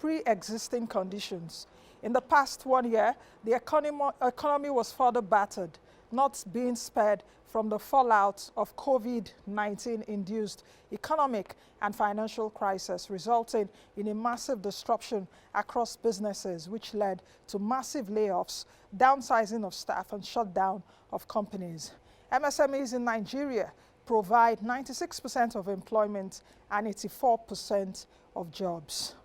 pre-existing conditions. In the past 1 year, the economy was further battered, not being spared from the fallout of COVID-19 induced economic and financial crisis, resulting in a massive disruption across businesses, which led to massive layoffs, downsizing of staff, and shutdown of companies. MSMEs in Nigeria provide 96% of employment and 84% of jobs.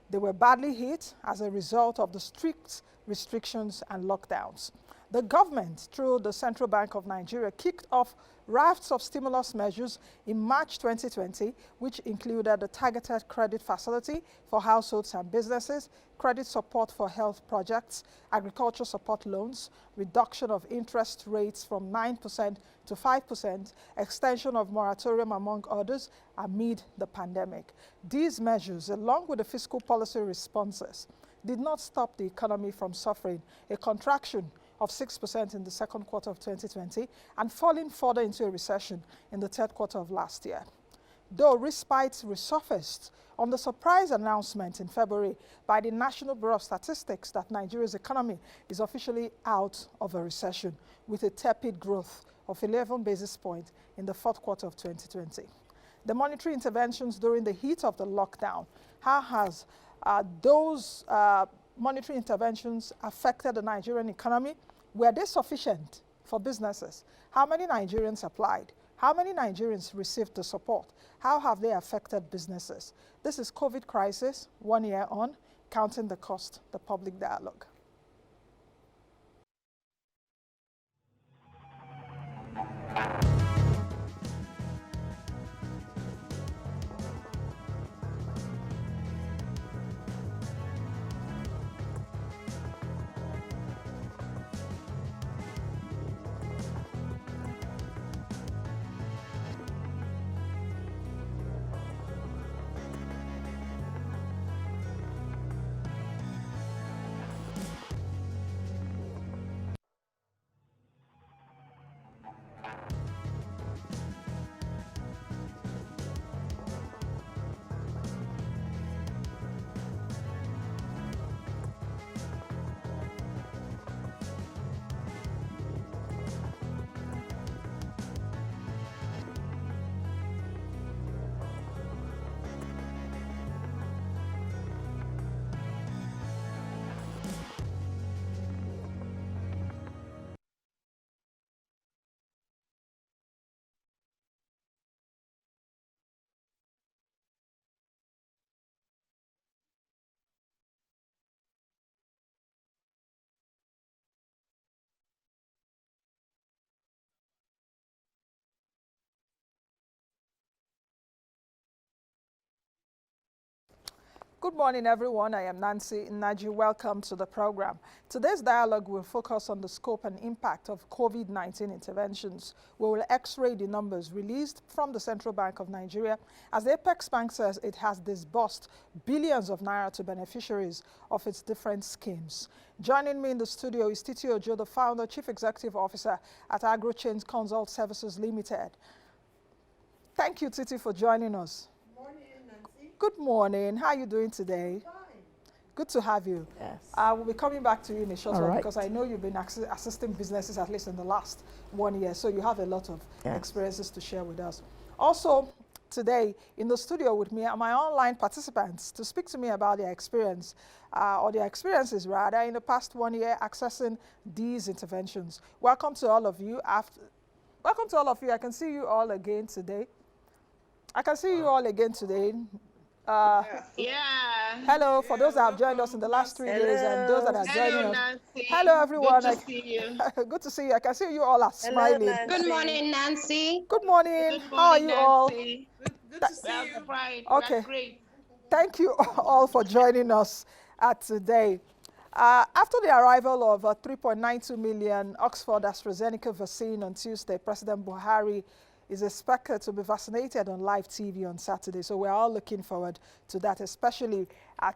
They were badly hit as a result of the strict restrictions and lockdowns. The government, through the Central Bank of Nigeria, kicked off rafts of stimulus measures in March 2020, which included a targeted credit facility for households and businesses, credit support for health projects, agriculture support loans, reduction of interest rates from 9% to 5%, extension of moratorium, among others, amid the pandemic. These measures, along with the fiscal policy responses, did not stop the economy from suffering a contraction of 6% in the second quarter of 2020 and falling further into a recession in the third quarter of last year. Though respite resurfaced on the surprise announcement in February by the National Bureau of Statistics that Nigeria's economy is officially out of a recession, with a tepid growth of 11 basis points in the fourth quarter of 2020. The monetary interventions during the heat of the lockdown, how has those monetary interventions affected the Nigerian economy? Were they sufficient for businesses? How many Nigerians applied? How many Nigerians received the support? How have they affected businesses? This is COVID crisis, 1 year on, counting the cost, the public dialogue. Good morning, everyone. I am Nancy Naji. Welcome to the program. Today's dialogue will focus on the scope and impact of COVID-19 interventions. We will x-ray the numbers released from the Central Bank of Nigeria, as the Apex Bank says it has disbursed billions of naira to beneficiaries of its different schemes. Joining me in the studio is Titi Ojo, the founder, Chief Executive Officer at Agrochains Consult Services Ltd. Thank you, Titi, for joining us. Good morning. How are you doing today? Fine. Good to have you. Yes. We'll be coming back to you in a short while because I know you've been assisting businesses at least in the last 1 year, so you have a lot of experiences to share with us. Also, today in the studio with me are my online participants to speak to me about their experience, or their experiences rather, in the past 1 year accessing these interventions. Welcome to all of you. Welcome to all of you. I can see you all again today. Hello, for those that have joined us in the last 3 days and those that are joining us. Nancy. Hello, everyone. Good to see you. Good to see you. I can see you all are smiling. Hello, Good morning, Nancy. Good morning. Good morning, How are you all? Nancy. Good to see you. Fine. Okay. That's great. Thank you all for joining us today. After the arrival of 3.92 million Oxford AstraZeneca vaccine on Tuesday, President Buhari is expected to be vaccinated on live TV on Saturday. So we're all looking forward to that, especially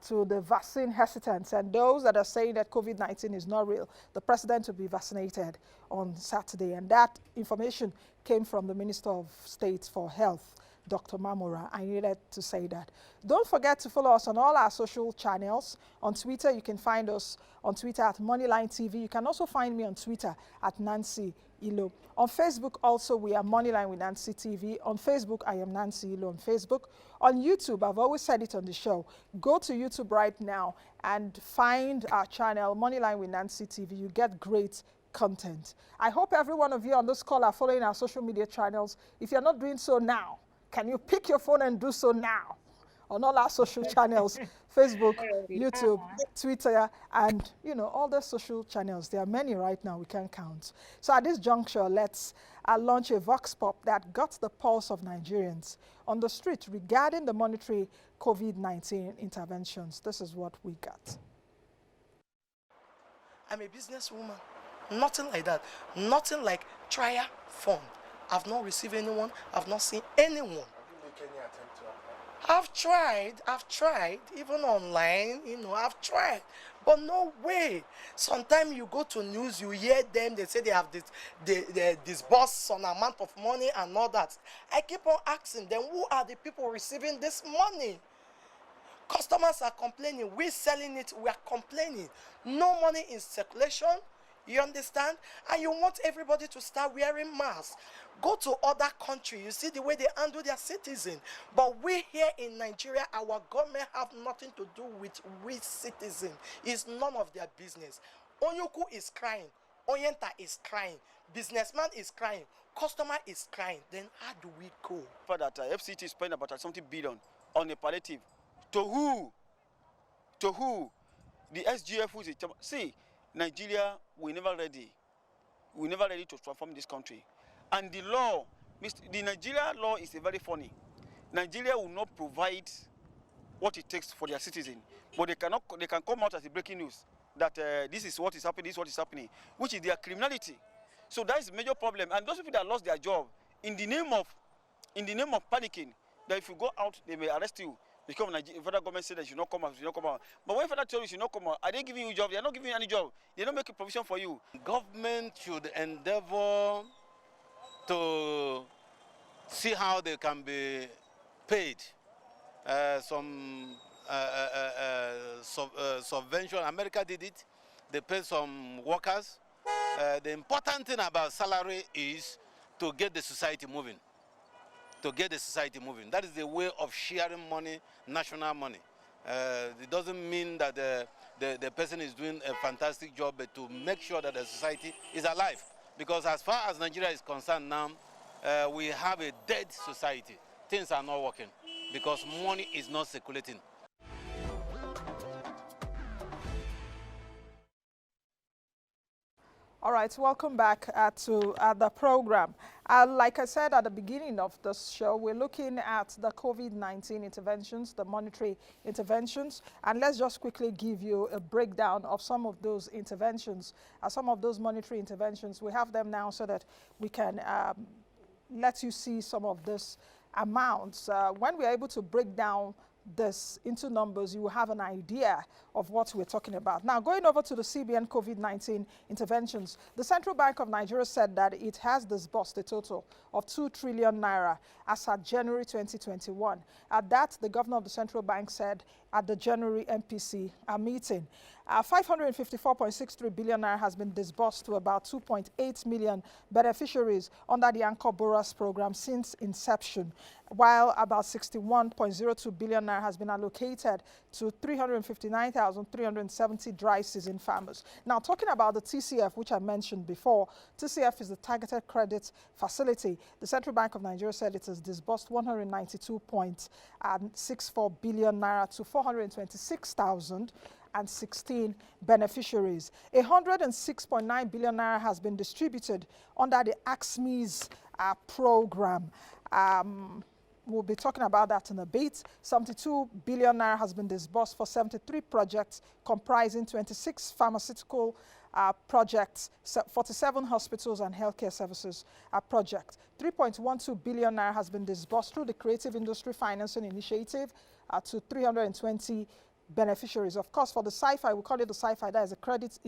to the vaccine hesitants and those that are saying that COVID-19 is not real. The president will be vaccinated on Saturday. And that information came from the Minister of State for Health, Dr. Mamora. I needed to say that. Don't forget to follow us on all our social channels. On Twitter, you can find us on Twitter at Moneyline TV. You can also find me on Twitter at Nancy Ilo. On Facebook also, we are Moneyline with Nancy TV. On Facebook, I am Nancy Ilo on Facebook. On YouTube, I've always said it on the show, go to YouTube right now and find our channel, Moneyline with Nancy TV. You get great content. I hope every one of you on this call are following our social media channels. If you're not doing so now, can you pick your phone and do so now? On all our social channels, Facebook, YouTube, Twitter, and all the social channels. There are many right now, we can't count. So at this juncture, let's launch a vox pop that got the pulse of Nigerians on the street regarding the monetary COVID-19 interventions. This is what we got. I'm a businesswoman. Nothing like that. Nothing like trial fund. I've not received anyone. I've not seen anyone. I've tried, even online, I've tried, but no way. Sometimes you go to news, you hear them, they say they have they disbursed some amount of money and all that. I keep on asking them, who are the people receiving this money? Customers are complaining, we're selling it, we are complaining. No money in circulation, you understand? And you want everybody to start wearing masks. Go to other countries, you see the way they handle their citizens. But we here in Nigeria, our government have nothing to do with we citizens. It's none of their business. Onyuku is crying, Oyenta is crying, businessman is crying, customer is crying. Then how do we go? For that FCT is spending about something billion on a palliative. To who? To who? The SGF who is it? See, Nigeria, we're never ready. We're never ready to transform this country. And the law, the Nigeria law is very funny. Nigeria will not provide what it takes for their citizens, but they can come out as a breaking news that this is what is happening, this is what is happening, which is their criminality. So that is a major problem. And those people that lost their job, in the name of panicking, that if you go out, they may arrest you. Because the federal government said that you should not come out, you should not come out. But when federal tell you should not come out, are they giving you a job? They are not giving you any job. They don't make a provision for you. Government should endeavor to see how they can be paid some subvention. America did it. They paid some workers. The important thing about salary is to get the society moving. To get the society moving. That is the way of sharing money, national money. It doesn't mean that the person is doing a fantastic job, but to make sure that the society is alive. Because as far as Nigeria is concerned now, we have a dead society. Things are not working because money is not circulating. All right, welcome back to the program. Like I said at the beginning of this show, we're looking at the COVID-19 interventions, the monetary interventions, and let's just quickly give you a breakdown of some of those interventions, some of those monetary interventions. We have them now so that we can let you see some of these amounts. When we're able to break down this into numbers, you will have an idea of what we're talking about. Now, going over to the CBN COVID-19 interventions, the Central Bank of Nigeria said that it has disbursed a total of 2 trillion naira as at January 2021. At that, the governor of the central bank said at the January MPC meeting, 554.63 billion naira has been disbursed to about 2.8 million beneficiaries under the Anchor Borrowers program since inception, while about 61.02 billion naira has been allocated to 359,370 dry season farmers. Now, talking about the TCF, which I mentioned before, TCF is the Targeted Credit Facility. The Central Bank of Nigeria said it has disbursed 192.64 billion naira to 426,016 beneficiaries. 106.9 billion naira has been distributed under the SMEs program. We'll be talking about that in a bit. 72 billion naira has been disbursed for 73 projects comprising 26 pharmaceutical projects, 47 hospitals and healthcare services projects. 3.12 billion naira has been disbursed through the Creative Industry Financing Initiative to 320 beneficiaries. Of course, for the SciFi, we call it the SciFi, that is a Creative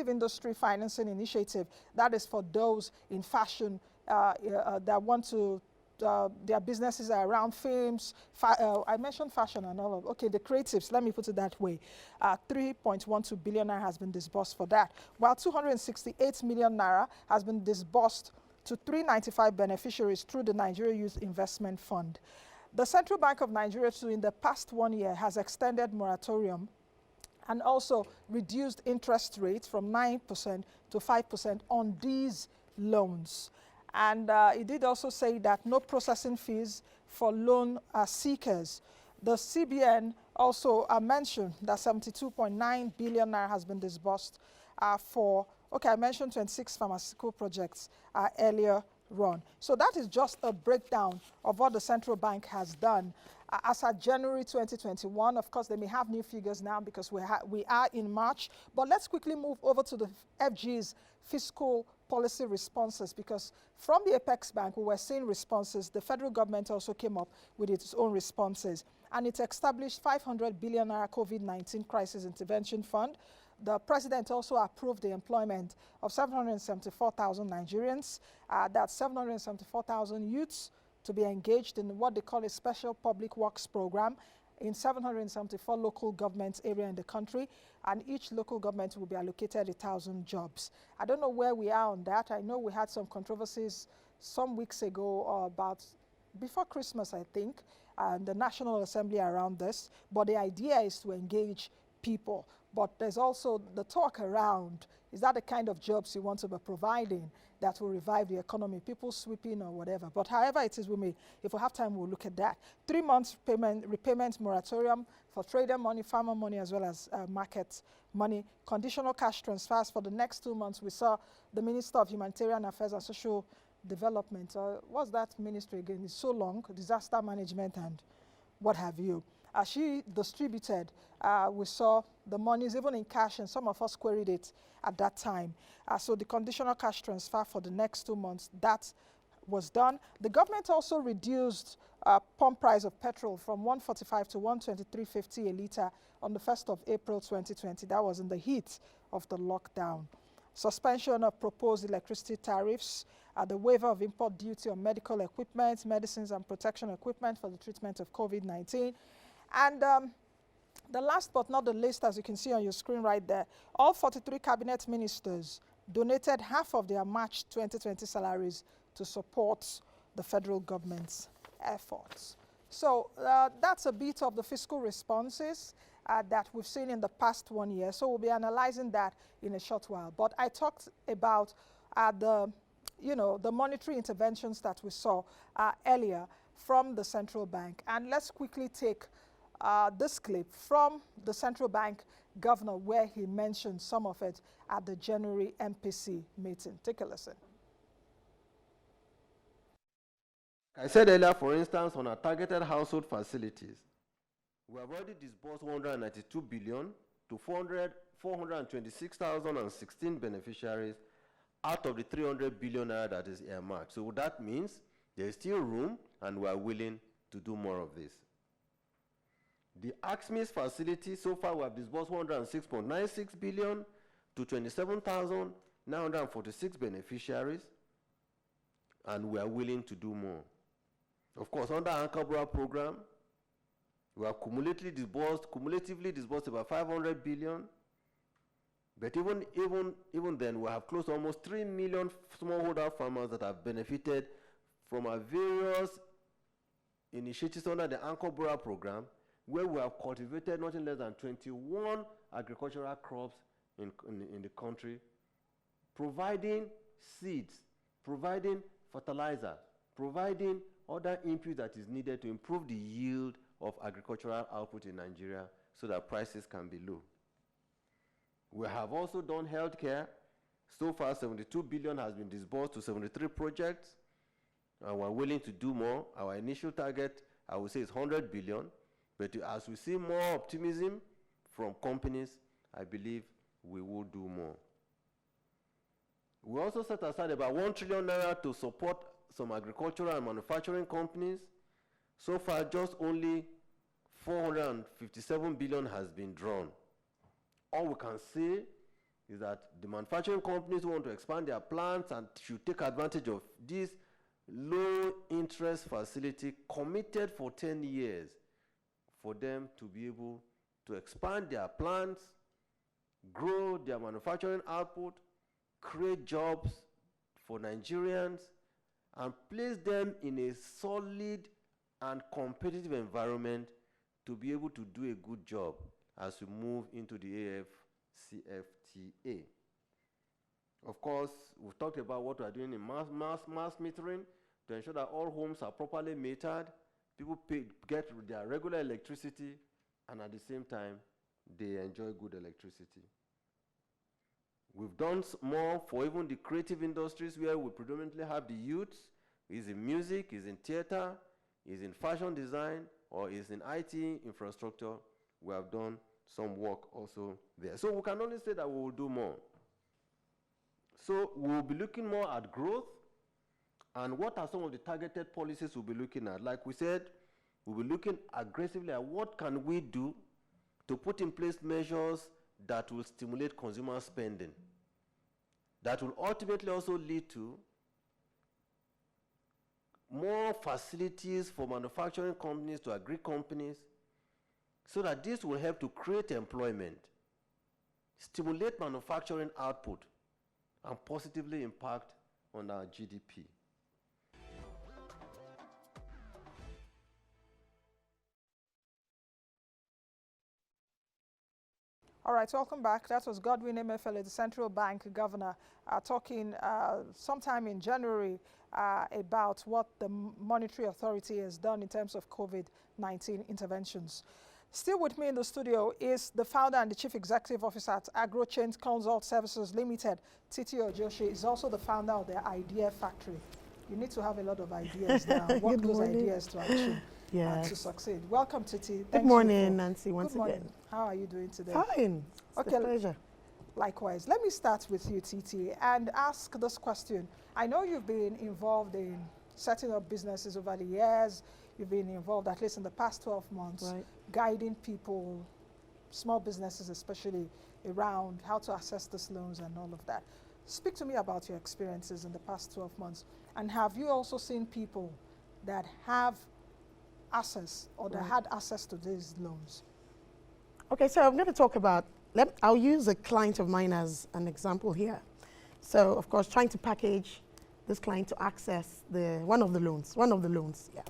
Industry Financing Initiative. That is for those in fashion that want to their businesses are around films. I mentioned fashion and all of. Okay, the creatives. Let me put it that way. 3.12 billion naira has been disbursed for that, while 268 million naira has been disbursed to 395 beneficiaries through the Nigeria Youth Investment Fund. The Central Bank of Nigeria, too, in the past 1 year, has extended moratorium and also reduced interest rates from 9% to 5% on these loans. And it did also say that no processing fees for loan seekers. The CBN also mentioned that 72.9 billion naira has been disbursed for, okay, I mentioned 26 pharmaceutical projects earlier on. So that is just a breakdown of what the central bank has done. As at January 2021, of course, they may have new figures now because we are in March. But let's quickly move over to the FG's fiscal policy responses, because from the Apex Bank, we were seeing responses. The federal government also came up with its own responses. And it established 500 billion naira COVID-19 crisis intervention fund. The president also approved the employment of 774,000 Nigerians. That's 774,000 youths to be engaged in what they call a special public works program in 774 local government areas in the country, and each local government will be allocated 1,000 jobs. I don't know where we are on that. I know we had some controversies some weeks ago about before Christmas, I think, and the National Assembly around this, but the idea is to engage people. But there's also the talk around, is that the kind of jobs you want to be providing that will revive the economy, people sweeping or whatever. But however it is, if we have time, we'll look at that. 3 months repayment moratorium for trader money, farmer money, as well as market money. Conditional cash transfers for the next 2 months. We saw the Minister of Humanitarian Affairs and Social Development. What's that ministry again? It's so long, disaster management and what have you. She distributed, we saw the monies even in cash, and some of us queried it at that time. So the conditional cash transfer for the next 2 months, that was done. The government also reduced pump price of petrol from 145 to 123.50 a litre on the 1st of April 2020. That was in the heat of the lockdown. Suspension of proposed electricity tariffs, the waiver of import duty on medical equipment, medicines and protection equipment for the treatment of COVID-19. And the last but not the least, as you can see on your screen right there, all 43 cabinet ministers donated half of their March 2020 salaries to support the federal government's efforts. So that's a bit of the fiscal responses that we've seen in the past 1 year. So we'll be analyzing that in a short while. But I talked about the monetary interventions that we saw earlier from the central bank. And let's quickly take this clip from the central bank governor, where he mentioned some of it at the January MPC meeting. Take a listen. I said earlier, for instance, on our targeted household facilities, we have already disbursed 192 billion to 426,016 beneficiaries out of the 300 billion naira that is earmarked. So that means there is still room, and we are willing to do more of this. The SMEs facility, so far we have disbursed 106.96 billion to 27,946 beneficiaries, and we are willing to do more. Of course, under Anchor program, we have cumulatively disbursed about 500 billion. But even then, we have close to almost 3 million smallholder farmers that have benefited from our various initiatives under the Anchor program, where we have cultivated nothing less than 21 agricultural crops in the country, providing seeds, providing fertilizer, providing other inputs that is needed to improve the yield of agricultural output in Nigeria so that prices can be low. We have also done healthcare. So far, 72 billion has been disbursed to 73 projects, and we're willing to do more. Our initial target, I would say, is 100 billion. But as we see more optimism from companies, I believe we will do more. We also set aside about 1 trillion naira to support some agricultural and manufacturing companies. So far, just only 457 billion has been drawn. All we can say is that the manufacturing companies who want to expand their plants and should take advantage of this low interest facility committed for 10 years for them to be able to expand their plants, grow their manufacturing output, create jobs for Nigerians, and place them in a solid and competitive environment to be able to do a good job as we move into the AFCFTA. Of course, we've talked about what we are doing in mass metering to ensure that all homes are properly metered, people get their regular electricity, and at the same time, they enjoy good electricity. We've done more for even the creative industries where we predominantly have the youths, is in music, is in theater, is in fashion design, or is in IT infrastructure. We have done some work also there. So we can only say that we will do more. So we will be looking more at growth, and what are some of the targeted policies we'll be looking at? Like we said, we'll be looking aggressively at what can we do to put in place measures that will stimulate consumer spending, that will ultimately also lead to more facilities for manufacturing companies to agri companies, so that this will help to create employment, stimulate manufacturing output, and positively impact on our GDP. All right, welcome back. That was Godwin Emefiele, the central bank governor, talking sometime in January about what the Monetary Authority has done in terms of COVID-19 interventions. Still with me in the studio is the founder and the chief executive officer at Agrochains Consult Services Ltd, Titi Ojo. She is also the founder of the Idea Factory. You need to have a lot of ideas now. Work those ideas to action. Yes. To succeed. Welcome, Titi. Good morning, Nancy, once again. Morning. How are you doing today? Fine. It's a pleasure. Likewise. Let me start with you, Titi, and ask this question. I know you've been involved in setting up businesses over the years. You've been involved, at least in the past 12 months, right, guiding people, small businesses especially, around how to access these loans and all of that. Speak to me about your experiences in the past 12 months. And have you also seen people that have access or that had access to these loans? Okay, so I'm going to talk about, I'll use a client of mine as an example here. So, of course, trying to package this client to access one of the loans, yeah.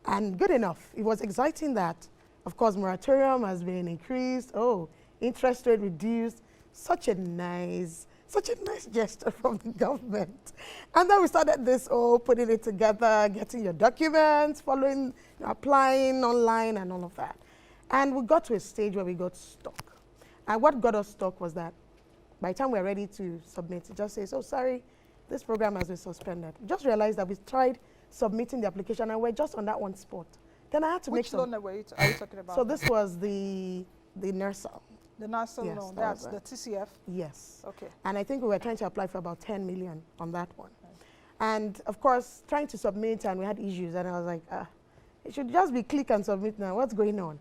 And good enough. It was exciting that, of course, moratorium has been increased. Oh, interest rate reduced. Such a nice gesture from the government. And then we started this, putting it together, getting your documents, following, applying online and all of that. And we got to a stage where we got stuck. And what got us stuck was that by the time we were ready to submit, it just says, oh, sorry, this program has been suspended. We just realized that we tried submitting the application and we're just on that one spot. Then I had to make some. Which loan are you talking about? So this was the NERSA. The national Yes, loan, that that's was the TCF? Yes. Okay. And I think we were trying to apply for about 10 million on that one. Right. And of course, trying to submit, and we had issues, and I was like, it should just be click and submit now, what's going on?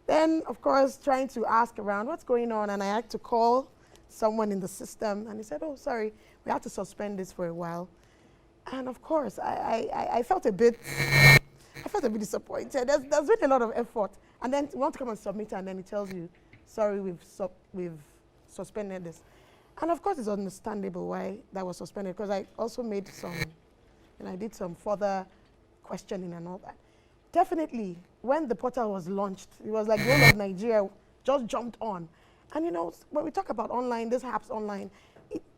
Then, of course, trying to ask around what's going on, and I had to call someone in the system, and he said, oh, sorry, we have to suspend this for a while. And of course, I felt a bit disappointed. There's been a lot of effort, and then you want to come and submit, and then he tells you, sorry, we've suspended this. And of course, it's understandable why that was suspended, because I also made some, I did some further questioning and all that. Definitely, when the portal was launched, it was like the whole of Nigeria just jumped on. And when we talk about online, this apps online,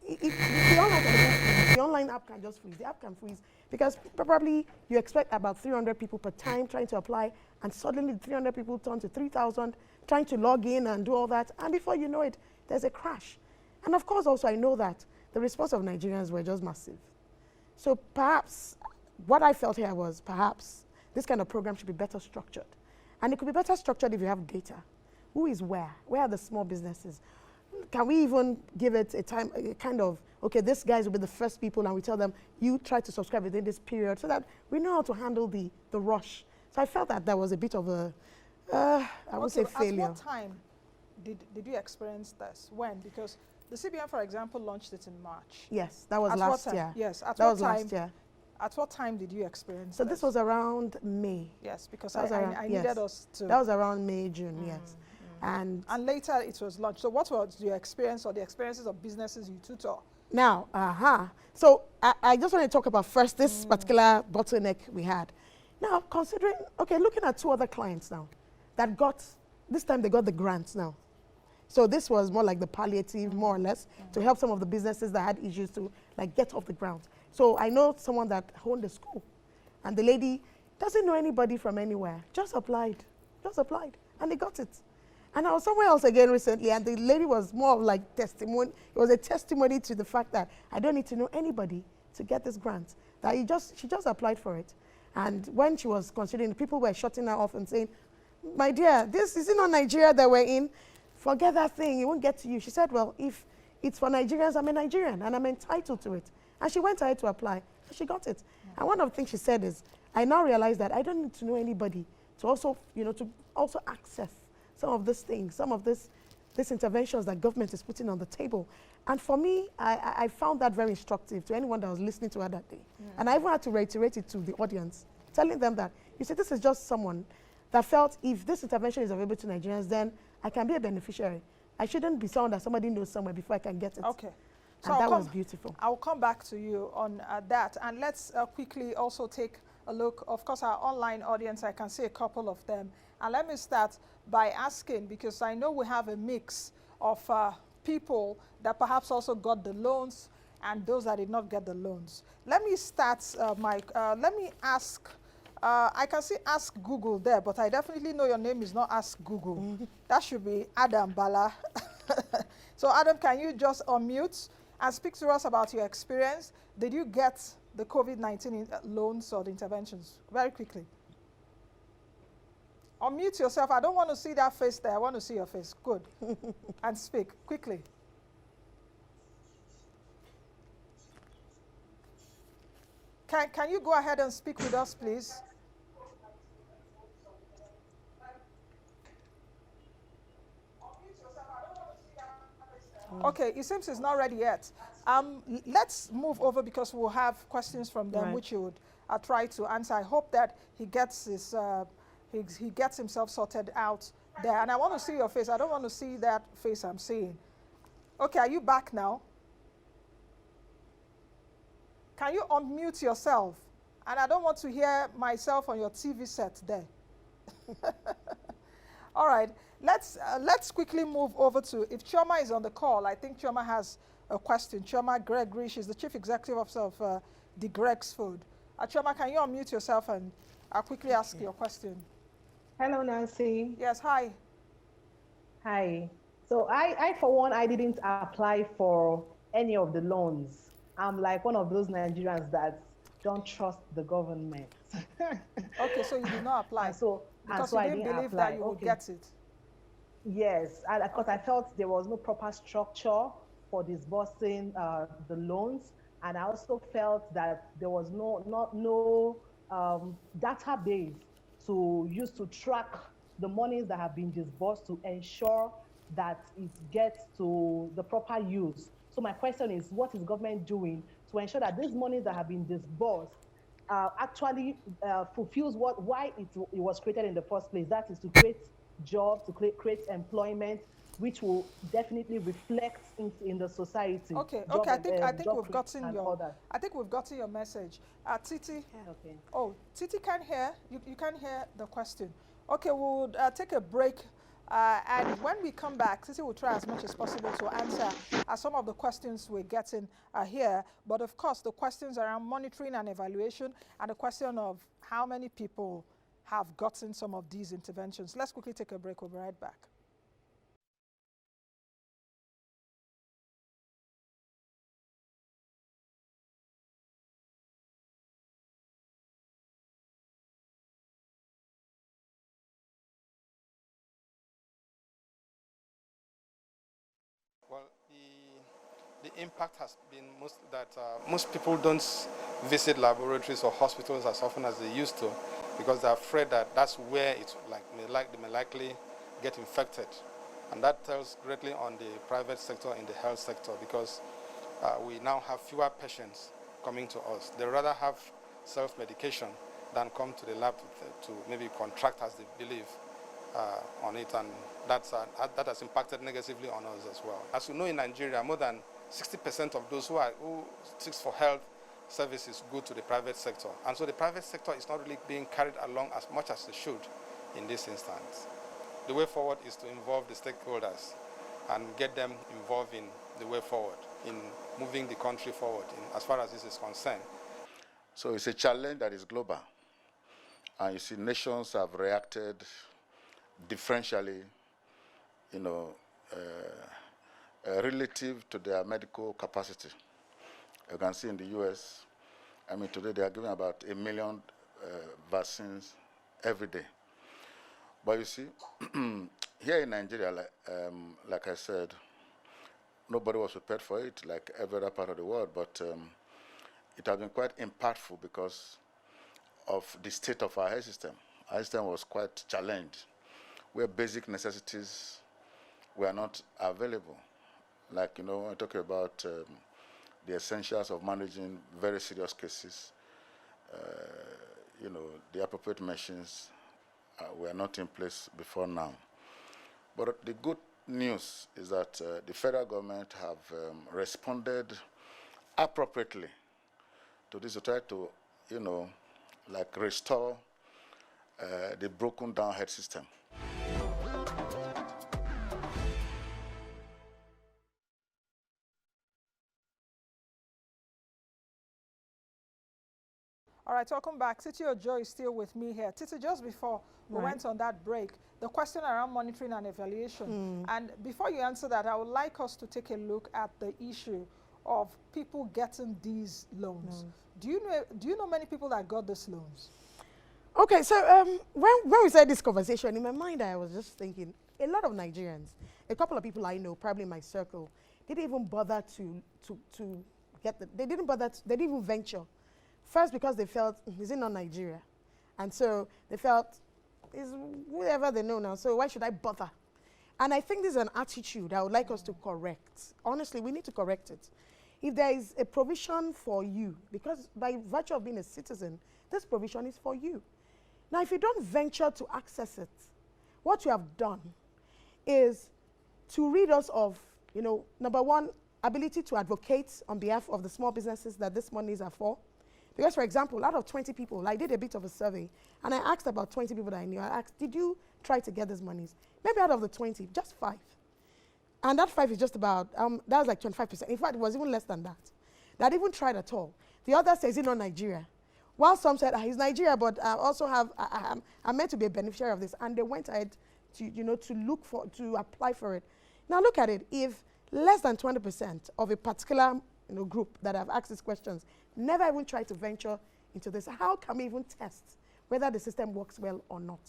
the online app can just freeze. The app can freeze because probably you expect about 300 people per time trying to apply, and suddenly 300 people turn to 3,000 trying to log in and do all that, and before you know it, there's a crash. And of course, also I know that the response of Nigerians were just massive. So perhaps what I felt here was perhaps this kind of program should be better structured. And it could be better structured if you have data. Who is where? Where are the small businesses? Can we even give it a kind of, okay, these guys will be the first people, and we tell them, you try to subscribe within this period, so that we know how to handle the rush. So I felt that there was a bit of a, I would say failure. At what time did you experience this? When? Because the CBN, for example, launched it in March. Yes, that was at last what time? year. Yes, at that what was time last year. At what time did you experience So this was around May. Yes, because That was around- I yes. needed us to. That was around May, June, yes. And And later it was launched. So what was your experience or the experiences of businesses you tutor? now, so I just want to talk about first this particular bottleneck we had. Now, considering, okay, looking at 2 other clients now that got, this time they got the grants now. So this was more like the palliative, more or less, to help some of the businesses that had issues to like get off the ground. So I know someone that owned a school, and the lady doesn't know anybody from anywhere, just applied, and they got it. And I was somewhere else again recently, and the lady was more of like testimony. It was a testimony to the fact that I don't need to know anybody to get this grant. That she just applied for it. And when she was considering, people were shutting her off and saying, my dear, this is not Nigeria that we're in. Forget that thing, it won't get to you. She said, well, if it's for Nigerians, I'm a Nigerian and I'm entitled to it. And she went ahead to apply and she got it. And one of the things she said is, I now realize that I don't need to know anybody to also, to also access some of these things, some of these interventions that government is putting on the table. And for me, I found that very instructive to anyone that was listening to her that day. And I even had to reiterate it to the audience, telling them that, you see, this is just someone that felt if this intervention is available to Nigerians, then I can be a beneficiary. I shouldn't be someone that somebody knows somewhere before I can get it. Okay. So and that was beautiful. I'll come back to you on that. And let's quickly also take a look. Of course, our online audience, I can see a couple of them. And let me start by asking, because I know we have a mix of people that perhaps also got the loans and those that did not get the loans. Let me start, Mike. Let me ask, I can see Ask Google there, but I definitely know your name is not Ask Google. That should be Adam Bala. So Adam, can you just unmute and speak to us about your experience? Did you get the COVID-19 loans or the interventions? Very quickly. Unmute yourself. I don't want to see that face there. I want to see your face. Good. And speak quickly. Can you go ahead and speak with us, please? Okay, it seems it's not ready yet. Let's move over because we'll have questions from them, which you would try to answer. I hope that he gets his he gets himself sorted out there. And I want to see your face. I don't want to see that face I'm seeing. Okay, are you back now? Can you unmute yourself? And I don't want to hear myself on your TV set there. All right, let's quickly move over to, if Chioma is on the call, I think Chioma has a question. Chioma Gregory, she's the Chief Executive Officer of the Greg's Food. Chioma, can you unmute yourself and I'll quickly ask your question. Hello, Nancy. Yes, hi. Hi. So I, for one, I didn't apply for any of the loans. I'm like one of those Nigerians that don't trust the government. Okay, so you did not apply. Because I you didn't believe that you would get it. Yes, because I felt there was no proper structure for disbursing the loans, and I also felt that there was no database to use to track the monies that have been disbursed to ensure that it gets to the proper use. So my question is, what is government doing to ensure that these monies that have been disbursed actually fulfills why it was created in the first place? That is to create jobs, to create employment, which will definitely reflect in the society. Okay, okay. I think we've gotten your message. Titi. Okay. Oh, Titi can hear. You can hear the question. Okay, we'll take a break. And when we come back, Titi will try as much as possible to answer some of the questions we're getting here. But of course, the questions around monitoring and evaluation, and the question of how many people have gotten some of these interventions. Let's quickly take a break. We'll be right back. Well, the impact has been most people don't visit laboratories or hospitals as often as they used to, because they're afraid that that's where they may likely get infected, and that tells greatly on the private sector in the health sector, because we now have fewer patients coming to us. They rather have self-medication than come to the lab to maybe contract as they believe on it, and that has impacted negatively on us as well. As you know, in Nigeria, more than 60% of those who seek for health services go to the private sector, and so the private sector is not really being carried along as much as they should in this instance. The way forward is to involve the stakeholders and get them involved in the way forward, in moving the country forward as far as this is concerned. So it's a challenge that is global. And you see nations have reacted differentially, relative to their medical capacity. You can see in the US, today they are giving about 1 million vaccines every day. But you see, here in Nigeria, like I said, nobody was prepared for it, like every other part of the world, but it has been quite impactful because of the state of our health system. Our system was quite challenged, where basic necessities were not available. Like, when we talk about the essentials of managing very serious cases, the appropriate machines were not in place before now. But the good news is that the federal government have responded appropriately to this to try to, restore the broken down health system. All right, welcome back. Titi Ojo is still with me here. Titi, just before we went on that break, the question around monitoring and evaluation. And before you answer that, I would like us to take a look at the issue of people getting these loans. Do you know many people that got these loans? Okay, so when we said this conversation, in my mind I was just thinking, a lot of Nigerians, a couple of people I know, probably in my circle, didn't even bother to get they didn't even venture. First, because they felt, is it not Nigeria? And so they felt, is whoever they know now, so why should I bother? And I think this is an attitude I would like us to correct. Honestly, we need to correct it. If there is a provision for you, because by virtue of being a citizen, this provision is for you. Now, if you don't venture to access it, what you have done is to rid us of, number one, ability to advocate on behalf of the small businesses that these monies are for. Because, for example, out of 20 people, I did a bit of a survey, and I asked about 20 people that I knew. I asked, did you try to get these monies? Maybe out of the 20, just 5. And that 5 is just about, that was like 25%. In fact, it was even less than that. That even tried at all. The other says, is it not Nigeria? While some said, it's Nigeria, but I also have, I'm meant to be a beneficiary of this. And they went ahead to apply for it. Now look at it. If less than 20% of a particular group that have asked these questions never even tried to venture into this, how can we even test whether the system works well or not?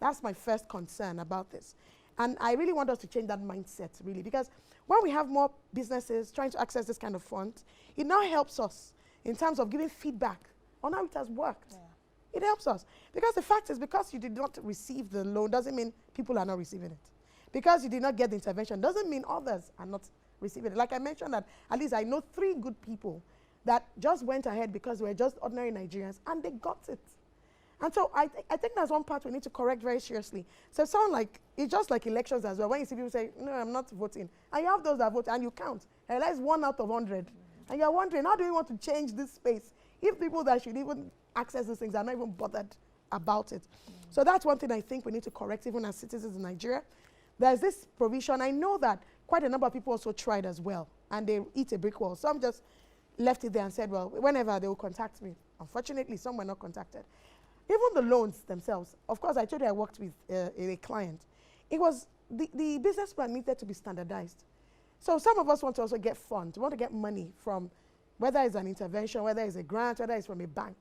That's my first concern about this. And I really want us to change that mindset, really, because when we have more businesses trying to access this kind of funds, it now helps us in terms of giving feedback on how it has worked. Yeah. It helps us. Because the fact is, because you did not receive the loan doesn't mean people are not receiving it. Because you did not get the intervention doesn't mean others are not receiving it. Like I mentioned that at least I know 3 good people that just went ahead because they were just ordinary Nigerians and they got it. And so I think that's one part we need to correct very seriously. So it sounds like, it's just like elections as well. When you see people say, no, I'm not voting. And you have those that vote and you count. And that's 1 out of 100. And you're wondering, how do we want to change this space if people that should even access these things are not even bothered about it? So that's one thing I think we need to correct even as citizens in Nigeria. There's this provision. I know that quite a number of people also tried as well. And they hit a brick wall. Some just left it there and said, well, whenever they will contact me. Unfortunately, some were not contacted. Even the loans themselves, of course, I told you I worked with a client. It was, the business plan needed to be standardized. So some of us want to also get funds, want to get money from, whether it's an intervention, whether it's a grant, whether it's from a bank.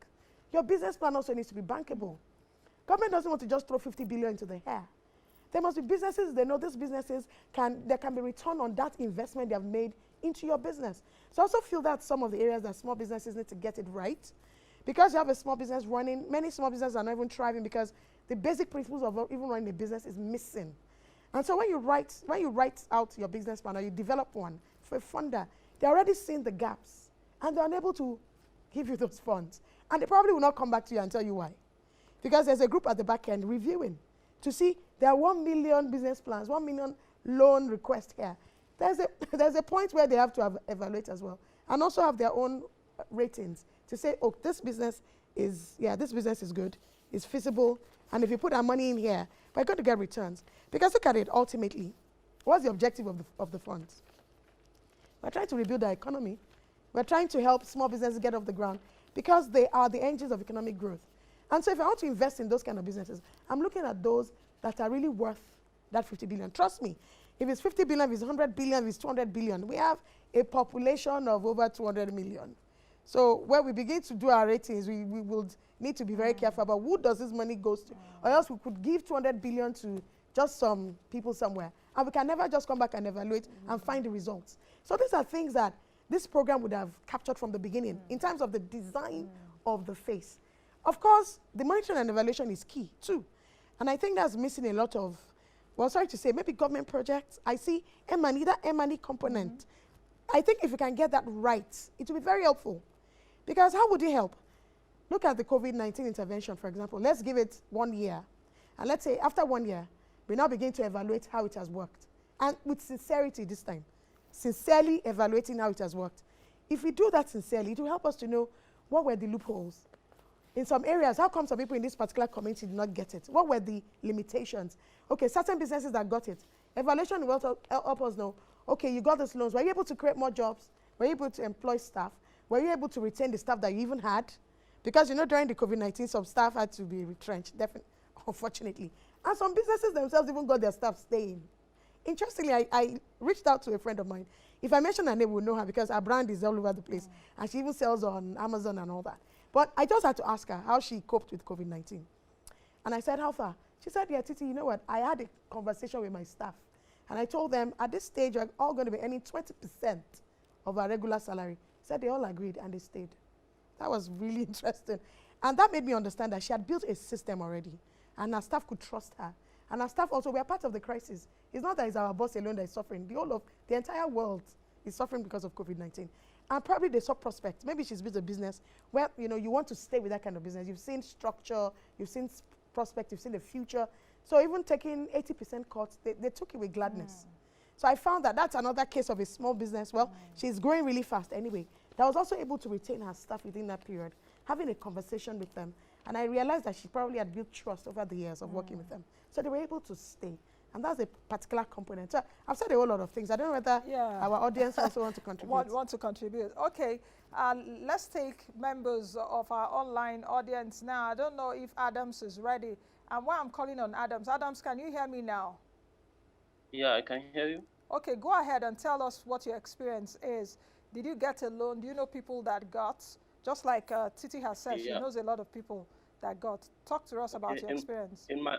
Your business plan also needs to be bankable. Government doesn't want to just throw 50 billion into the air. There must be businesses, they know these businesses, there can be return on that investment they have made into your business. So I also feel that some of the areas that small businesses need to get it right. Because you have a small business running, many small businesses are not even thriving because the basic principles of even running a business is missing. And so when you write out your business plan or you develop one for a funder, they're already seeing the gaps and they're unable to give you those funds. And they probably will not come back to you and tell you why. Because there's a group at the back end reviewing to see there are 1 million business plans, 1 million loan requests here. There's a point where they have to evaluate as well and also have their own ratings to say, oh, this business is good, it's feasible, and if you put our money in here, we're going to get returns. Because look at it, ultimately, what's the objective of the funds? We're trying to rebuild our economy. We're trying to help small businesses get off the ground because they are the engines of economic growth. And so if I want to invest in those kind of businesses, I'm looking at those that are really worth that 50 billion. Trust me, if it's 50 billion, if it's 100 billion, if it's 200 billion, we have a population of over 200 million. So when we begin to do our ratings, we will need to be very careful about who does this money goes to. Or else we could give 200 billion to just some people somewhere. And we can never just come back and evaluate and find the results. So these are things that this program would have captured from the beginning in terms of the design of the face. Of course, the monitoring and evaluation is key too. And I think that's missing a lot of, well, sorry to say, maybe government projects. I see M&E, that M&E component. I think if we can get that right, it will be very helpful. Because how would it help? Look at the COVID-19 intervention, for example. Let's give it 1 year. And let's say after 1 year, we now begin to evaluate how it has worked. And with sincerity this time. Sincerely evaluating how it has worked. If we do that sincerely, it will help us to know what were the loopholes. In some areas, how come some people in this particular community did not get it? What were the limitations? Okay, certain businesses that got it. Evaluation will help us know, okay, you got these loans. Were you able to create more jobs? Were you able to employ staff? Were you able to retain the staff that you even had? Because, you know, during the COVID-19, some staff had to be retrenched, definitely, unfortunately. And some businesses themselves even got their staff staying. Interestingly, I reached out to a friend of mine. If I mention her name, we'll know her because her brand is all over the place. And she even sells on Amazon and all that. But I just had to ask her how she coped with COVID-19. And I said, how far? She said, yeah, Titi, you know what? I had a conversation with my staff. And I told them, at this stage, we're all going to be earning 20% of our regular salary. Said they all agreed and they stayed. That was really interesting. And that made me understand that she had built a system already. And her staff could trust her. And our staff also, we are part of the crisis. It's not that it's our boss alone that is suffering. The entire world is suffering because of COVID-19. And probably they saw prospects. Maybe she's built a business where, you know, you want to stay with that kind of business. You've seen structure, you've seen prospect, you've seen the future. So even taking 80% cuts, they took it with gladness. So I found that that's another case of a small business. Well, she's growing really fast anyway. That was also able to retain her staff within that period, having a conversation with them. And I realized that she probably had built trust over the years of working with them. So they were able to stay. And that's a particular component. So I've said a whole lot of things. I don't know whether our audience also want to contribute. Want to contribute. Okay, let's take members of our online audience now. I don't know if Adams is ready. And why I'm calling on Adams. Adams, can you hear me now? Yeah, I can hear you. Okay, go ahead and tell us what your experience is. Did you get a loan? Do you know people that got? Just like Titi has said, she knows a lot of people that got. Talk to us about your experience. In my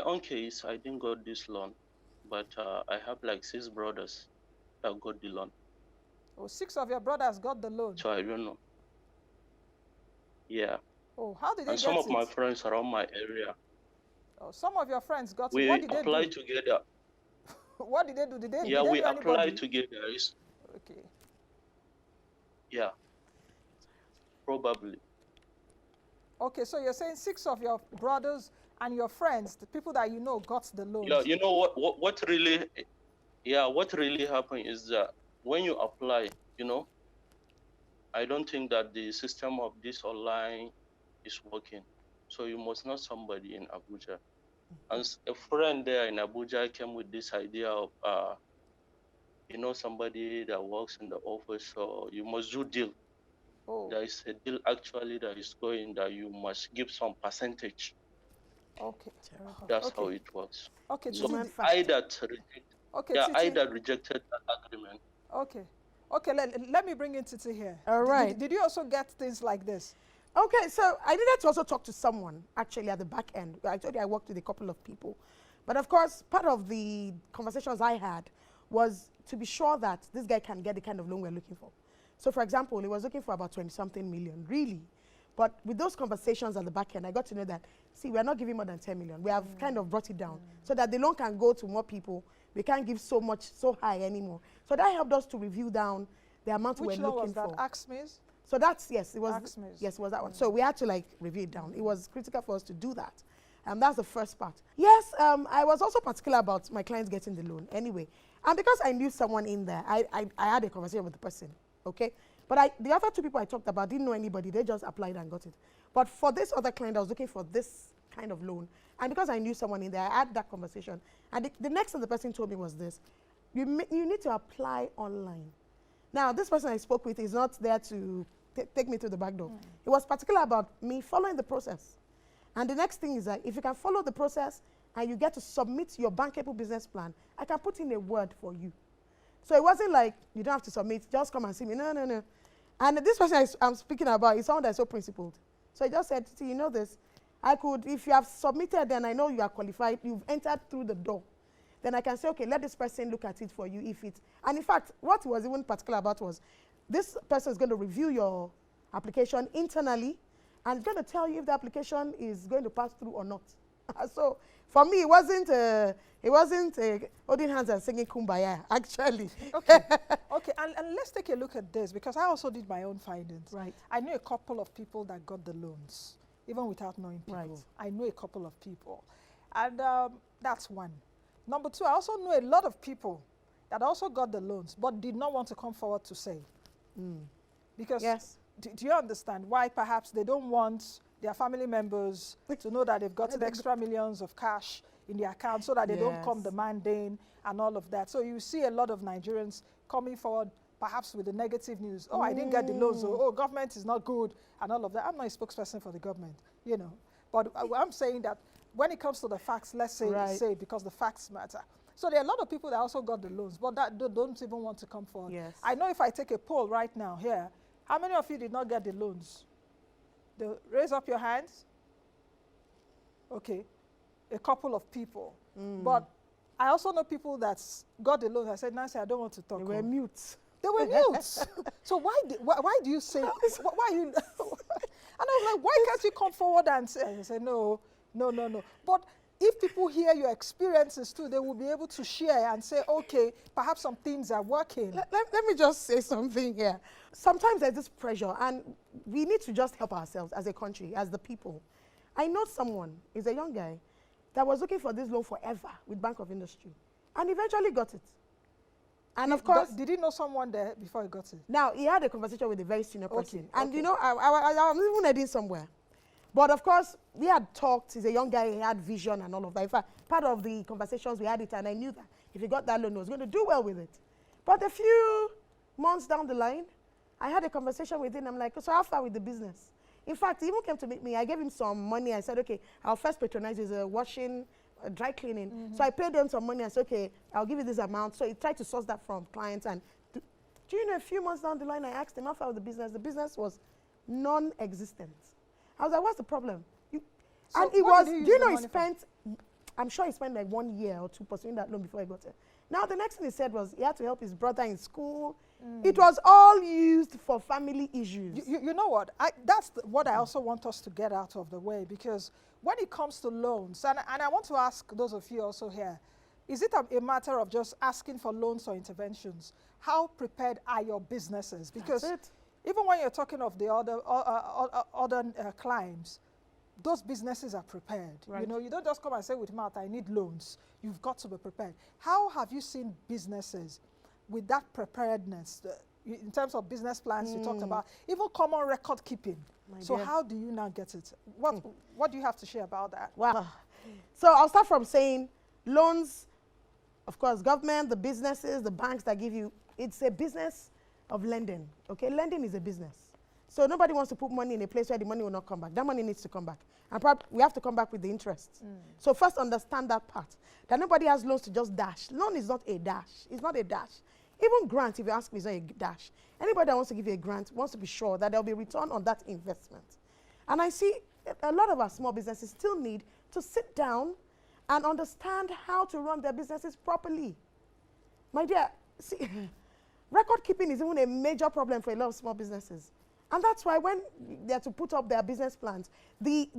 own case, I didn't got this loan, but I have like 6 brothers that got the loan. Oh, 6 of your brothers got the loan? So I don't know. Yeah. Oh, how did they get it? And some of my friends around my area. Oh, some of your friends got it. What did they do? We applied together. What did they do? Did they we applied together. Okay. Yeah. Probably. Okay, so you're saying 6 of your brothers and your friends, the people that you know, got the loans. Yeah, you know what really happened is that when you apply, you know, I don't think that the system of this online is working. So you must know somebody in Abuja. And a friend there in Abuja came with this idea of, you know, somebody that works in the office, so you must do deal. Oh. There is a deal actually that is going that you must give some percentage. Okay. That's how it works. Okay. So I that rejected that agreement. Okay. Okay, let me bring in Titi here. All right. Did you also get things like this? Okay, so I needed to also talk to someone, actually, at the back end. I told you I worked with a couple of people. But of course, part of the conversations I had was to be sure that this guy can get the kind of loan we're looking for. So for example, he was looking for about 20-something million, really. But with those conversations at the back end, I got to know that, see, we're not giving more than 10 million. We have kind of brought it down so that the loan can go to more people. We can't give so high anymore. So that helped us to review down the amount we're looking for. Which loan was that? SMEs? So that's, yes, it was, SMEs. yes, it was that one. So we had to like review it down. It was critical for us to do that. That's the first part. Yes, I was also particular about my clients getting the loan anyway. And because I knew someone in there, I had a conversation with the person, okay? But the other two people I talked about didn't know anybody. They just applied and got it. But for this other client, I was looking for this kind of loan. And because I knew someone in there, I had that conversation. And the next thing the person told me was this: you need to apply online. Now, this person I spoke with is not there to take me through the back door. He was particular about me following the process. And the next thing is that if you can follow the process and you get to submit your bankable business plan, I can put in a word for you. So it wasn't like you don't have to submit, just come and see me. No, no, no. And this person I'm speaking about is someone that's so principled. So he just said, see, you know this, I could, if you have submitted, then I know you are qualified, you've entered through the door. Then I can say, okay, let this person look at it for you if it, and in fact, what he was even particular about was, this person is going to review your application internally and it's going to tell you if the application is going to pass through or not. So for me, it wasn't holding hands and singing Kumbaya, actually. Okay, okay, and let's take a look at this, because I also did my own findings. Right. I knew a couple of people that got the loans, even without knowing people. Right. I know a couple of people, and that's one. Number two, I also know a lot of people that also got the loans, but did not want to come forward to say. Because, yes. Do you understand why perhaps they don't want their family members to know that they've gotten extra millions of cash in their account, so that they don't come demanding and all of that. So you see a lot of Nigerians coming forward perhaps with the negative news. Oh, I didn't get the loans. Oh, government is not good and all of that. I'm not a spokesperson for the government, you know. But I'm saying that when it comes to the facts, let's say, say because the facts matter. So there are a lot of people that also got the loans, but that don't even want to come forward. Yes. I know if I take a poll right now here, how many of you did not get the loans? Raise up your hands. Okay, a couple of people. But I also know people that got the loans. I said, Nancy, I don't want to talk. They were mute. They were mute. So why do you say, why you, and I was like, why can't you come forward and say, I said, no. But if people hear your experiences too, they will be able to share and say, okay, perhaps some things are working. Let me just say something here. Sometimes there's this pressure, and we need to just help ourselves as a country, as the people. I know someone, he's a young guy, that was looking for this loan forever with Bank of Industry, and eventually got it. And of course, did he know someone there before he got it? Now, he had a conversation with a very senior person. And you know, I was even heading somewhere. But of course, we had talked. He's a young guy, he had vision and all of that. In fact, part of the conversations we had it, and I knew that if he got that loan, he was going to do well with it. But a few months down the line, I had a conversation with him. I'm like, so how far with the business? In fact, he even came to meet me. I gave him some money. I said, okay, I'll first patronize his washing, dry cleaning. So I paid them some money. I said, okay, I'll give you this amount. So he tried to source that from clients. And do you know, a few months down the line, I asked him how far with the business. The business was non-existent. I was like, what's the problem? And it was, do you know, he spent, I'm sure he spent like 1 year or two pursuing that loan before he got it. Now, the next thing he said was he had to help his brother in school. It was all used for family issues. You know what? That's what I also want us to get out of the way, because when it comes to loans, and I want to ask those of you also here, is it a matter of just asking for loans or interventions? How prepared are your businesses? Because even when you're talking of the other clients, those businesses are prepared. Right. You know, you don't just come and say with mouth, I need loans. You've got to be prepared. How have you seen businesses with that preparedness, in terms of business plans you talked about, even common record keeping? So how do you now get it? What do you have to share about that? Wow. So I'll start from saying loans, of course, government, the businesses, the banks that give you, it's a business of lending, okay? Lending is a business. So nobody wants to put money in a place where the money will not come back. That money needs to come back. And probably we have to come back with the interest. So first understand that part, that nobody has loans to just dash. Loan is not a dash. It's not a dash. Even grant, if you ask me, is not a dash. Anybody that wants to give you a grant wants to be sure that there will be return on that investment. And I see a lot of our small businesses still need to sit down and understand how to run their businesses properly. My dear, see, record keeping is even a major problem for a lot of small businesses. And that's why when they are to put up their business plans, the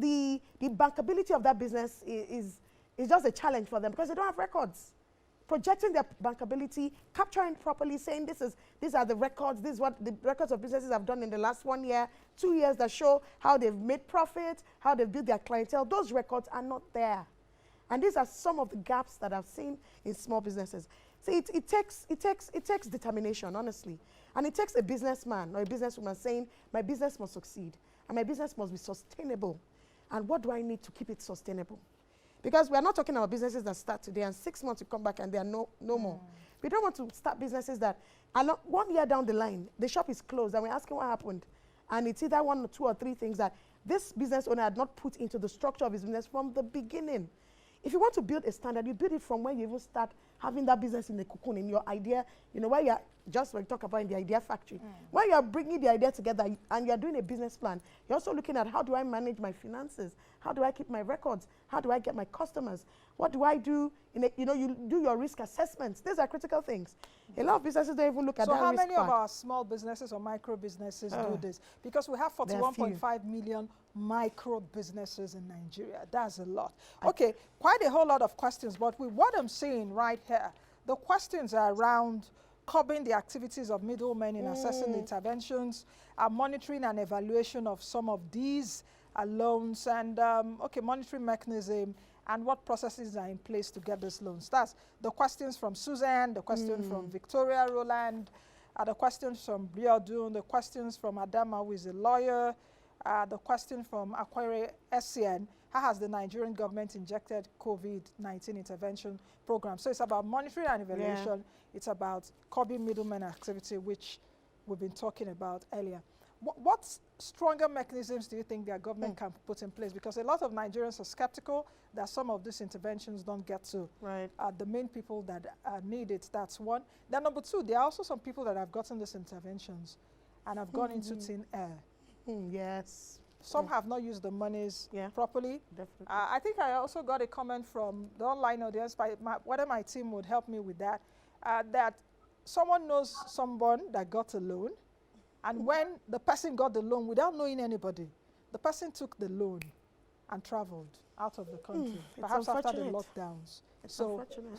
bankability of that business is just a challenge for them, because they don't have records. projecting their bankability, capturing properly, saying these are the records, this is what the records of businesses have done in the last 1 year, 2 years that show how they've made profit, how they've built their clientele. Those records are not there. And these are some of the gaps that I've seen in small businesses. So it takes determination, honestly. And it takes a businessman or a businesswoman saying, my business must succeed and my business must be sustainable. And what do I need to keep it sustainable? Because we're not talking about businesses that start today and 6 months you come back and they are no more. We don't want to start businesses that 1 year down the line, the shop is closed and we're asking what happened. And it's either 1 or 2 or 3 things that this business owner had not put into the structure of his business from the beginning. If you want to build a standard, you build it from when you even start having that business in the cocoon, in your idea, you know, where you're just like talk about in the idea factory. When you're bringing the idea together and you're doing a business plan, you're also looking at how do I manage my finances? How do I keep my records? How do I get my customers? What do I do? You know, you do your risk assessments. These are critical things. A lot of businesses don't even look at that risk. So how many of our small businesses or micro businesses do this? Because we have 41.5 million micro businesses in Nigeria. That's a lot. Okay, quite a whole lot of questions, but with what I'm saying right here, the questions are around curbing the activities of middlemen in assessing the interventions, monitoring and evaluation of some of these loans, and monitoring mechanism, and what processes are in place to get these loans. That's the questions from Susan, the question from Victoria Roland, the questions from Briodun, the questions from Adama, who is a lawyer, the question from Aquare SCN, how has the Nigerian government injected COVID-19 intervention program? So it's about monitoring and evaluation. It's about curbing middlemen activity, which we've been talking about earlier. What stronger mechanisms do you think their government can put in place? Because a lot of Nigerians are skeptical that some of these interventions don't get to the main people that need it. That's one. Then number two, there are also some people that have gotten these interventions and have gone into thin air. Yes. Some have not used the monies properly. Definitely. I think I also got a comment from the online audience, whether my team would help me with that, that someone knows someone that got a loan, and when the person got the loan without knowing anybody, the person took the loan and traveled out of the country, perhaps after the lockdowns. It's unfortunate.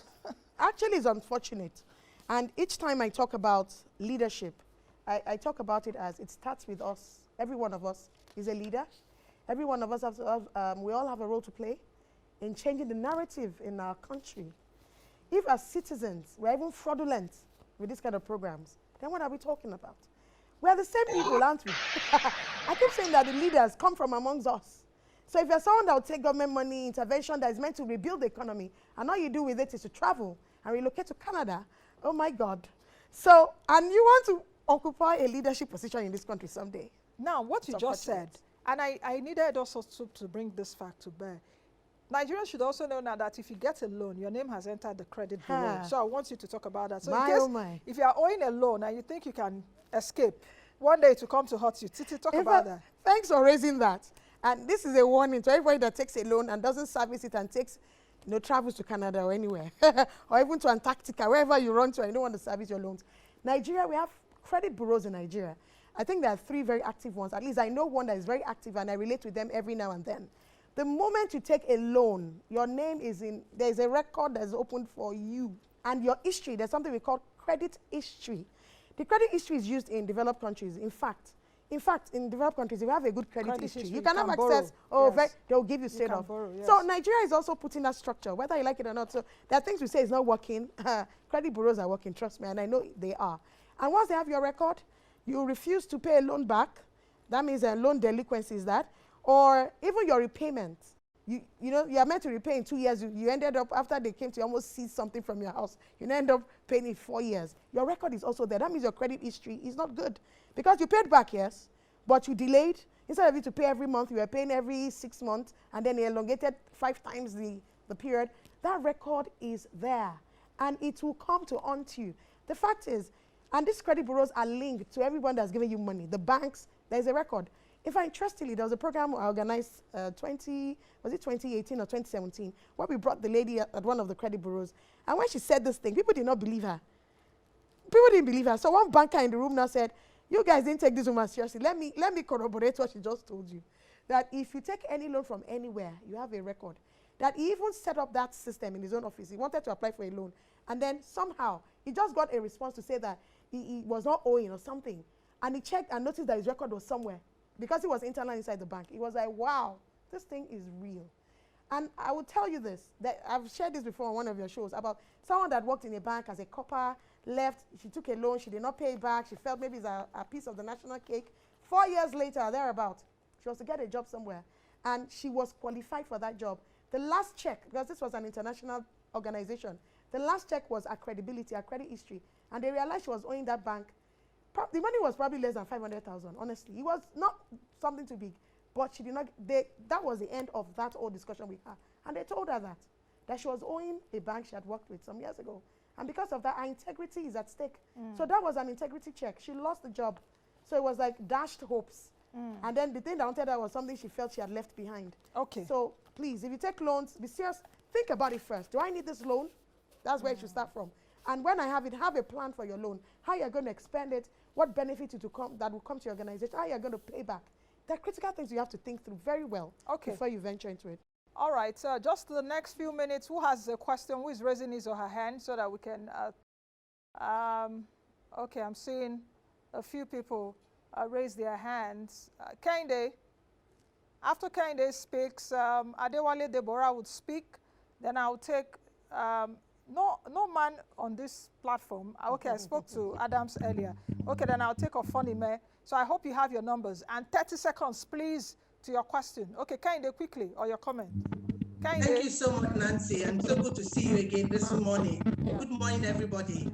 Actually, it's unfortunate. And each time I talk about leadership, I talk about it as it starts with us. Every one of us is a leader. Every one of us has to have, we all have a role to play in changing the narrative in our country. If as citizens we're even fraudulent with these kind of programs, then what are we talking about? We're the same people, aren't we? I keep saying that the leaders come from amongst us. So if you're someone that will take government money, intervention that is meant to rebuild the economy, and all you do with it is to travel and relocate to Canada, oh my God. So, and you want to occupy a leadership position in this country someday. Now, what you just said, and I needed also to bring this fact to bear. Nigerians should also know now that if you get a loan, your name has entered the credit bureau. So I want you to talk about that. So if you are owing a loan and you think you can escape, one day to come to hurt you. Titi, talk about that. Thanks for raising that. And this is a warning to everybody that takes a loan and doesn't service it and takes, travels to Canada or anywhere, or even to Antarctica, wherever you run to and you don't want to service your loans. Nigeria, we have credit bureaus in Nigeria. I think there are 3 very active ones. At least I know one that is very active and I relate with them every now and then. The moment you take a loan, your name is in, there's a record that's opened for you. And your history, there's something we call credit history. The credit history is used in developed countries. In fact, in developed countries, if you have a good credit history, you can have access, they'll give you straight off. So Nigeria is also putting that structure, whether you like it or not. So there are things we say is not working. Credit bureaus are working, trust me, and I know they are. And once they have your record, you refuse to pay a loan back. That means a loan delinquency is that. Or even your repayment. You are meant to repay in 2 years. You ended up, after they came to almost seize something from your house, you end up paying in 4 years. Your record is also there. That means your credit history is not good. Because you paid back, yes, but you delayed. Instead of you to pay every month, you were paying every 6 months, and then you elongated 5 times the period. That record is there, and it will come to haunt you. The fact is, and these credit bureaus are linked to everyone that's giving you money. The banks, there's a record. If I interestingly, there was a program I organized 2018 or 2017, where we brought the lady at one of the credit bureaus. And when she said this thing, people did not believe her. People didn't believe her. So one banker in the room now said, you guys didn't take this woman seriously. Let me corroborate what she just told you. That if you take any loan from anywhere, you have a record. that he even set up that system in his own office. He wanted to apply for a loan. And then somehow, he just got a response to say that he was not owing or something. And he checked and noticed that his record was somewhere. Because he was internal inside the bank. He was like, wow, this thing is real. And I will tell you this, that I've shared this before on one of your shows, about someone that worked in a bank as a copper, left, she took a loan, she did not pay it back, she felt maybe it's a piece of the national cake. 4 years later, thereabout, she was to get a job somewhere. And she was qualified for that job. The last check, because this was an international organization, the last check was her credibility, her credit history. And they realized she was owing that bank. The money was probably less than 500,000, honestly. It was not something too big. But she did not, that was the end of that whole discussion with her. And they told her that she was owing a bank she had worked with some years ago. And because of that, her integrity is at stake. So that was an integrity check. She lost the job. So it was like dashed hopes. And then the thing that wanted her was something she felt she had left behind. Okay. So please, if you take loans, be serious. Think about it first. Do I need this loan? That's where you should start from. And when I have it, have a plan for your loan. How you're going to expend it, what benefit that will come to your organization, how you're going to pay back. There are critical things you have to think through very well before you venture into it. All right, just the next few minutes, who has a question? Who is raising his or her hand so that we can... okay, I'm seeing a few people raise their hands. Kende, after Kende speaks, Adewale Deborah would speak. Then I'll take... no man on this platform. Okay, I spoke to Adams earlier. Okay, then I'll take Ofonime. So I hope you have your numbers. And 30 seconds, please, to your question. Okay, Kende, quickly, or your comment. Kende. Thank you so much, Nancy, and so good to see you again this morning. Good morning, everybody.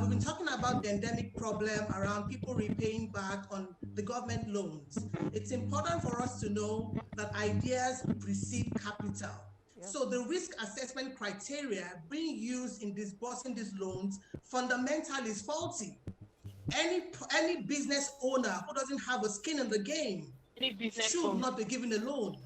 We've been talking about the endemic problem around people repaying back on the government loans. It's important for us to know that ideas precede capital. So the risk assessment criteria being used in disbursing these loans fundamentally is faulty. Any business owner who doesn't have a skin in the game should not be given a loan.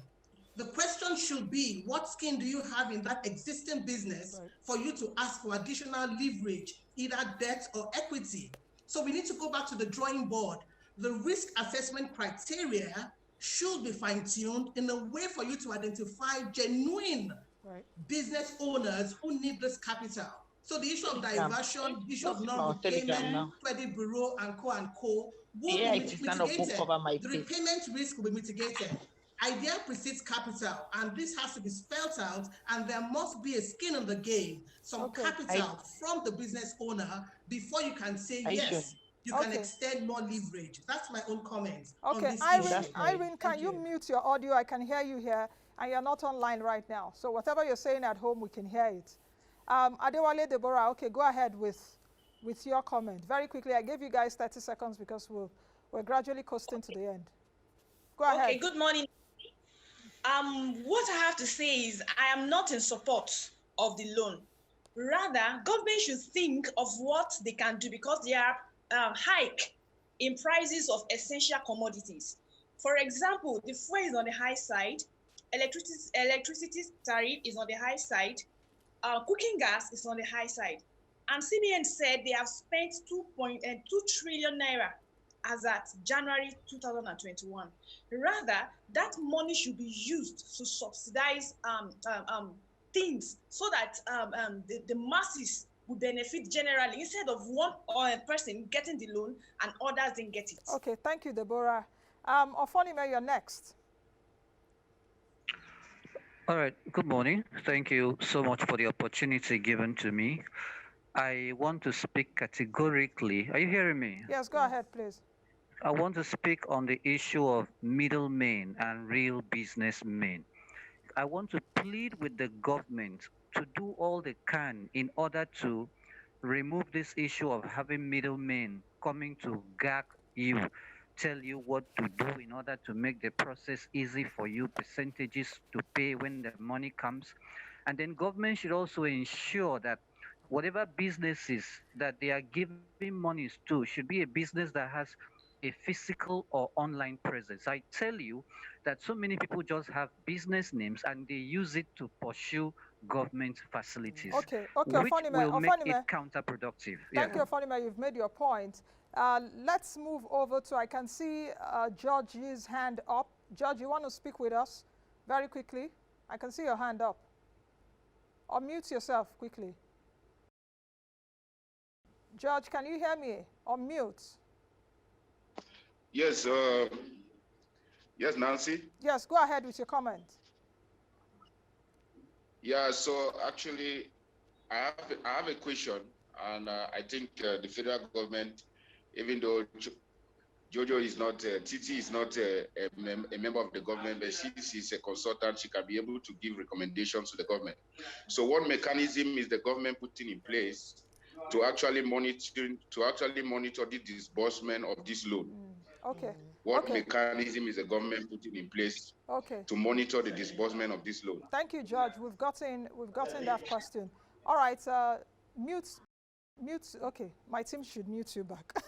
The question should be, what skin do you have in that existing business for you to ask for additional leverage, either debt or equity? So we need to go back to the drawing board. The risk assessment criteria should be fine-tuned in a way for you to identify genuine business owners who need this capital. So the issue of diversion, the issue of non-repayment, credit bureau, and co will be mitigated. The repayment risk will be mitigated. Idea precedes capital, and this has to be spelled out, and there must be a skin in the game, some capital from the business owner before you can say yes. You can extend more leverage. That's my own comment. Okay, Irene, can you mute your audio? I can hear you here, and you're not online right now. So whatever you're saying at home, we can hear it. Adewale Deborah, okay, go ahead with your comment. Very quickly, I gave you guys 30 seconds because we're gradually coasting to the end. Go ahead. Okay, good morning. What I have to say is I am not in support of the loan. Rather, government should think of what they can do because there are hike in prices of essential commodities. For example, the fuel is on the high side, electricity tariff is on the high side, cooking gas is on the high side. And CBN said they have spent 2.2 trillion naira as at January 2021. Rather, that money should be used to subsidize things so that the masses would benefit generally instead of one person getting the loan and others didn't get it. Okay, thank you, Deborah. Ofonime, you're next. All right, good morning. Thank you so much for the opportunity given to me. I want to speak categorically. Are you hearing me? Yes, go ahead, please. I want to speak on the issue of middlemen and real businessmen. I want to plead with the government to do all they can in order to remove this issue of having middlemen coming to gag you, tell you what to do in order to make the process easy for you, percentages to pay when the money comes. And then government should also ensure that whatever businesses that they are giving monies to should be a business that has a physical or online presence. I tell you that so many people just have business names and they use it to pursue government facilities, which Ofonime, will make it counterproductive. Thank you, Ofonime. You've made your point. Let's move over to, I can see George's hand up. George, you want to speak with us very quickly? I can see your hand up. Unmute yourself quickly. George, can you hear me? Unmute. Yes, yes, Nancy. Yes, go ahead with your comment. Yeah, so actually, I have a question, and I think the federal government, even though Jojo is not, Titi is not a member of the government, but she's a consultant. She can be able to give recommendations to the government. So what mechanism is the government putting in place to actually monitor the disbursement of this loan? Okay. What mechanism is the government putting in place to monitor the disbursement of this loan? Thank you, George. We've gotten that question. All right, mute. Okay, my team should mute you back.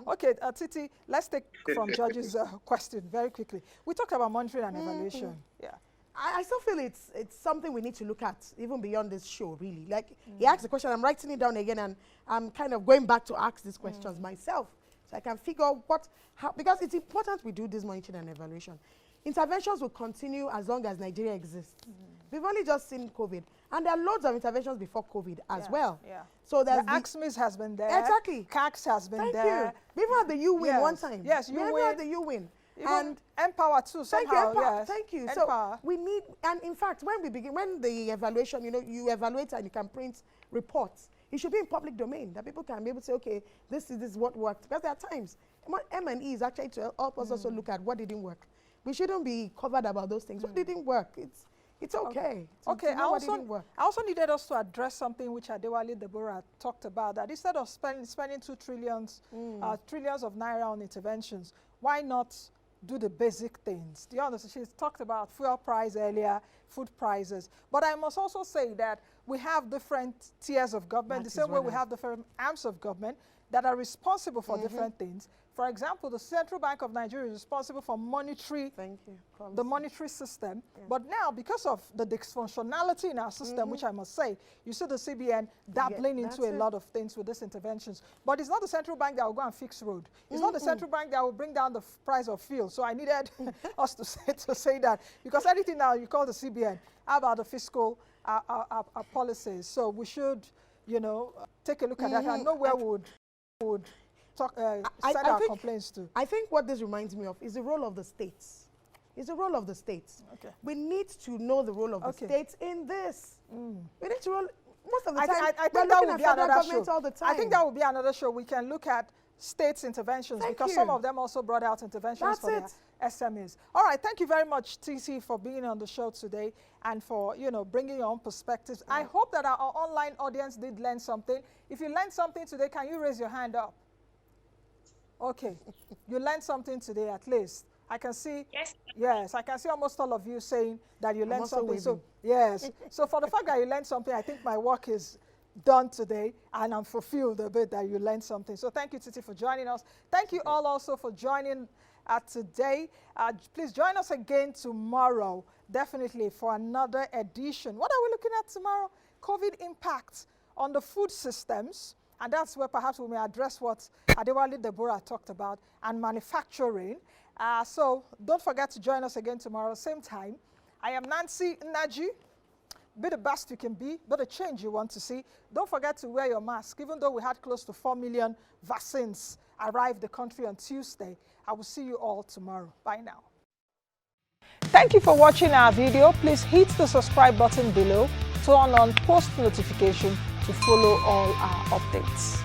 Okay, Titi, let's take from George's question very quickly. We talked about monitoring and evaluation. Yeah. I still feel it's something we need to look at even beyond this show, really. Like, he asked the question, I'm writing it down again, and I'm kind of going back to ask these questions myself, so I can figure out because it's important we do this monitoring and evaluation. Interventions will continue as long as Nigeria exists. We've only just seen COVID, and there are loads of interventions before COVID as well. Yeah. So there's the SMEs has been there. Exactly. CACs has been there. Thank you. We even had the U-Win one time. Yes, we had the U-Win. And Empower too, somehow. Yes. Thank you. Empower. So we need, and in fact, when the evaluation, you evaluate and you can print reports, it should be in public domain that people can be able to say, okay, this is what worked. Because there are times, M&Es actually to help us also look at what didn't work. We shouldn't be covered about those things. What didn't work? It's okay. Okay. I also needed us to address something which Adewale Deborah talked about, that instead of spending 2 trillions of naira on interventions, why not do the basic things? Do you understand? She's talked about fuel price earlier, food prices. But I must also say that we have different tiers of government, the same way we have different arms of government that are responsible for different things. For example, the Central Bank of Nigeria is responsible for the monetary system. Yeah. But now, because of the dysfunctionality in our system, which I must say, you see the CBN dabbling into a lot of things with these interventions. But it's not the Central Bank that will go and fix road. It's not the Central Bank that will bring down the price of fuel. So I needed us to say that. Because anything now you call the CBN, how about the fiscal policies? So we should, take a look at that and know where we would send our complaints to. I think what this reminds me of is the role of the states. It's the role of the states. Okay. We need to know the role of the states in this. We need to roll, most of the time, I think that will be another show. All the time. I think that will be another show. We can look at states' interventions because some of them also brought out interventions for their SMEs. All right, thank you very much, TC, for being on the show today and for, bringing your own perspectives. I hope that our online audience did learn something. If you learned something today, can you raise your hand up? Okay, you learned something today at least. I can see, yes, I can see almost all of you saying that you learned something. So, yes, so for the fact that you learned something, I think my work is done today, and I'm fulfilled a bit that you learned something. So thank you, Titi, for joining us. Thank you all also for joining today. Please join us again tomorrow, definitely, for another edition. What are we looking at tomorrow? COVID impact on the food systems. And that's where perhaps we may address what Adewale Deborah talked about, and manufacturing. So don't forget to join us again tomorrow, same time. I am Nancy Naji. Be the best you can be, be the change you want to see. Don't forget to wear your mask. Even though we had close to 4 million vaccines arrive the country on Tuesday, I will see you all tomorrow. Bye now. Thank you for watching our video. Please hit the subscribe button below, turn on post notification to follow all our updates.